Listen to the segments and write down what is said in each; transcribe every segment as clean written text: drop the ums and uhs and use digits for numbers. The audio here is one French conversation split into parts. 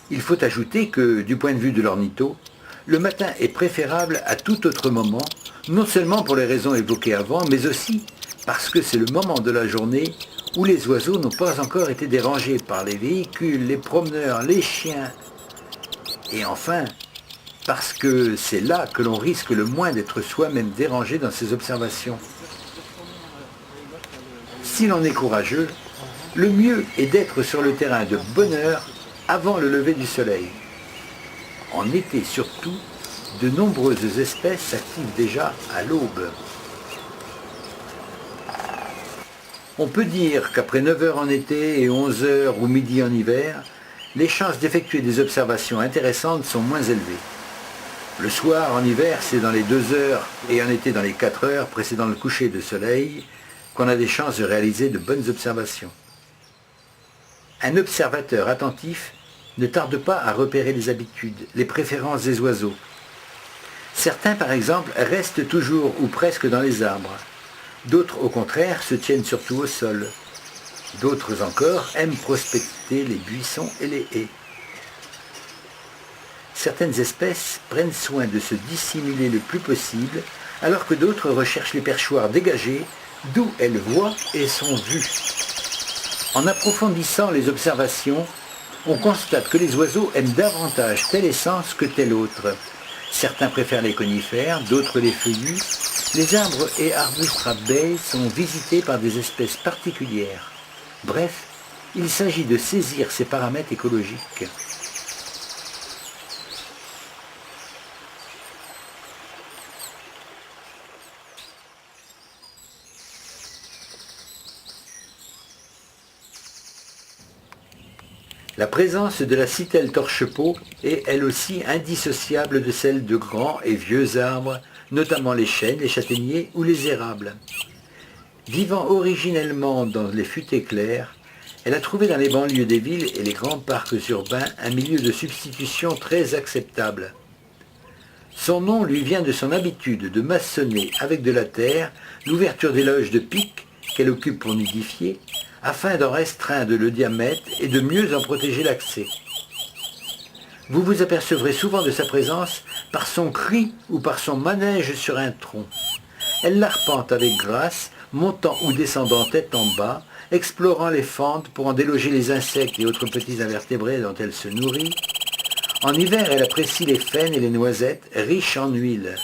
Il faut ajouter que, du point de vue de l'ornitho, le matin est préférable à tout autre moment, non seulement pour les raisons évoquées avant, mais aussi parce que c'est le moment de la journée où les oiseaux n'ont pas encore été dérangés par les véhicules, les promeneurs, les chiens. Et enfin, parce que c'est là que l'on risque le moins d'être soi-même dérangé dans ses observations. Si l'on est courageux, le mieux est d'être sur le terrain de bonne heure avant le lever du soleil. En été surtout, de nombreuses espèces s'activent déjà à l'aube. On peut dire qu'après 9 heures en été et 11 heures ou midi en hiver, les chances d'effectuer des observations intéressantes sont moins élevées. Le soir en hiver, c'est dans les 2 heures et en été dans les 4 heures précédant le coucher de soleil qu'on a des chances de réaliser de bonnes observations. Un observateur attentif ne tarde pas à repérer les habitudes, les préférences des oiseaux. Certains, par exemple, restent toujours ou presque dans les arbres. D'autres, au contraire, se tiennent surtout au sol. D'autres encore aiment prospecter les buissons et les haies. Certaines espèces prennent soin de se dissimuler le plus possible, alors que d'autres recherchent les perchoirs dégagés, d'où elles voient et sont vues. En approfondissant les observations, on constate que les oiseaux aiment davantage tel essence que tel autre. Certains préfèrent les conifères, d'autres les feuillus. Les arbres et arbustes à baies sont visités par des espèces particulières. Bref, il s'agit de saisir ces paramètres écologiques. La présence de la citelle torche-peau est elle aussi indissociable de celle de grands et vieux arbres, notamment les chênes, les châtaigniers ou les érables. Vivant originellement dans les futaies claires, elle a trouvé dans les banlieues des villes et les grands parcs urbains un milieu de substitution très acceptable. Son nom lui vient de son habitude de maçonner avec de la terre l'ouverture des loges de pic qu'elle occupe pour nidifier, afin d'en restreindre le diamètre et de mieux en protéger l'accès. Vous vous apercevrez souvent de sa présence par son cri ou par son manège sur un tronc. Elle l'arpente avec grâce, montant ou descendant tête en bas, explorant les fentes pour en déloger les insectes et autres petits invertébrés dont elle se nourrit. En hiver, elle apprécie les faînes et les noisettes riches en huile.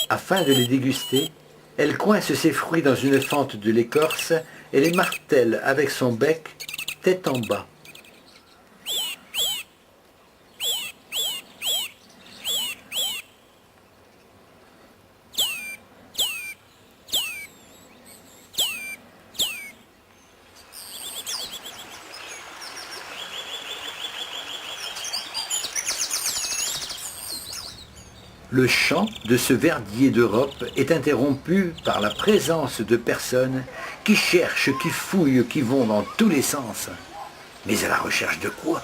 Afin de les déguster, elle coince ses fruits dans une fente de l'écorce et les martèle avec son bec, tête en bas. Le chant de ce verdier d'Europe est interrompu par la présence de personnes qui cherchent, qui fouillent, qui vont dans tous les sens. Mais à la recherche de quoi ?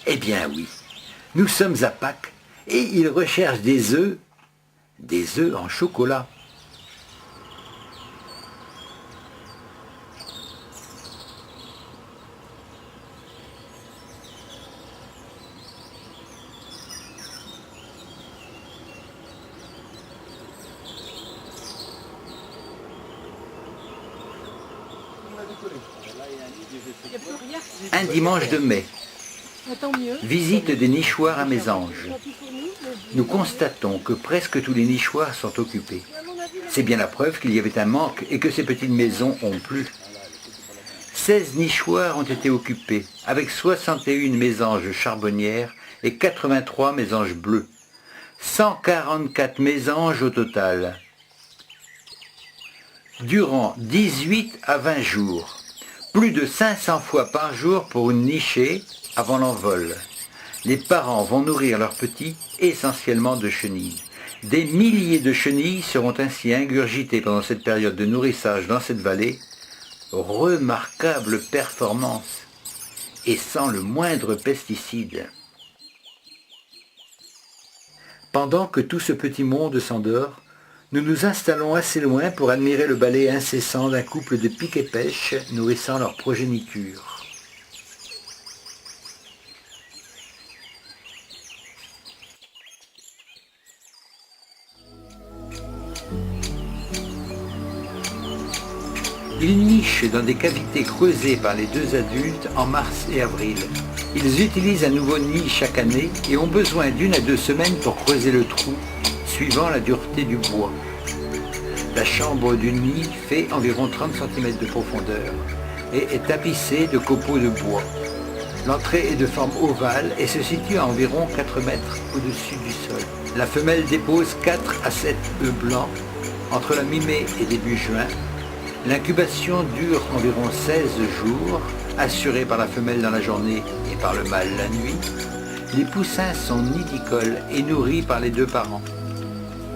Eh bien oui, nous sommes à Pâques. Et ils recherchent des œufs en chocolat. Un dimanche de mai. Visite des nichoirs à mésanges. Nous constatons que presque tous les nichoirs sont occupés. C'est bien la preuve qu'il y avait un manque et que ces petites maisons ont plu. 16 nichoirs ont été occupés, avec 61 mésanges charbonnières et 83 mésanges bleues. 144 mésanges au total. Durant 18 à 20 jours. Plus de 500 fois par jour pour une nichée avant l'envol. Les parents vont nourrir leurs petits essentiellement de chenilles. Des milliers de chenilles seront ainsi ingurgitées pendant cette période de nourrissage dans cette vallée. Remarquable performance. et sans le moindre pesticide. Pendant que tout ce petit monde s'endort, nous nous installons assez loin pour admirer le balai incessant d'un couple de pics et pêches nourrissant leur progéniture. Ils nichent dans des cavités creusées par les deux adultes en mars et avril. Ils utilisent un nouveau nid chaque année et ont besoin d'1 à 2 semaines pour creuser le trou, suivant la dureté du bois. La chambre du nid fait environ 30 cm de profondeur et est tapissée de copeaux de bois. L'entrée est de forme ovale et se situe à environ 4 mètres au-dessus du sol. La femelle dépose 4 à 7 œufs blancs entre la mi-mai et début juin. L'incubation dure environ 16 jours, assurée par la femelle dans la journée et par le mâle la nuit. Les poussins sont nidicoles et nourris par les deux parents.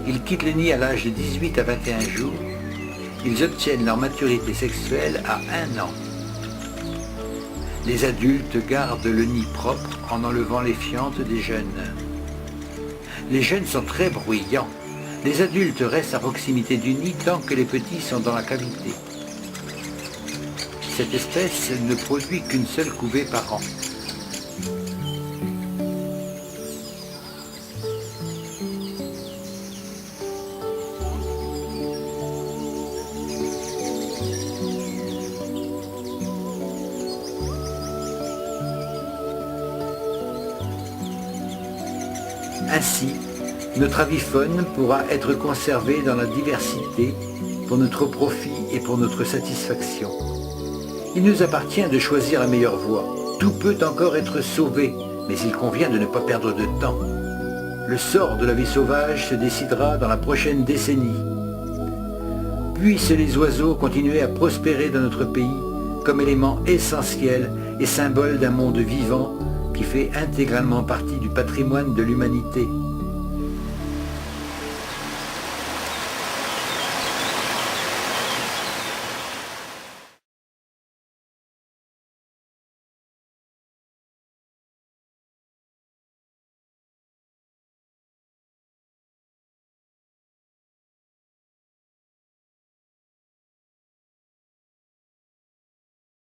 Ils quittent le nid à l'âge de 18 à 21 jours. Ils obtiennent leur maturité sexuelle à 1 an. Les adultes gardent le nid propre en enlevant les fientes des jeunes. Les jeunes sont très bruyants. Les adultes restent à proximité du nid tant que les petits sont dans la cavité. Cette espèce ne produit qu'une seule couvée par an. Ainsi, notre avifaune pourra être conservée dans la diversité pour notre profit et pour notre satisfaction. Il nous appartient de choisir la meilleure voie. Tout peut encore être sauvé, mais il convient de ne pas perdre de temps. Le sort de la vie sauvage se décidera dans la prochaine décennie. Puissent les oiseaux continuer à prospérer dans notre pays comme élément essentiel et symbole d'un monde vivant qui fait intégralement partie du patrimoine de l'humanité.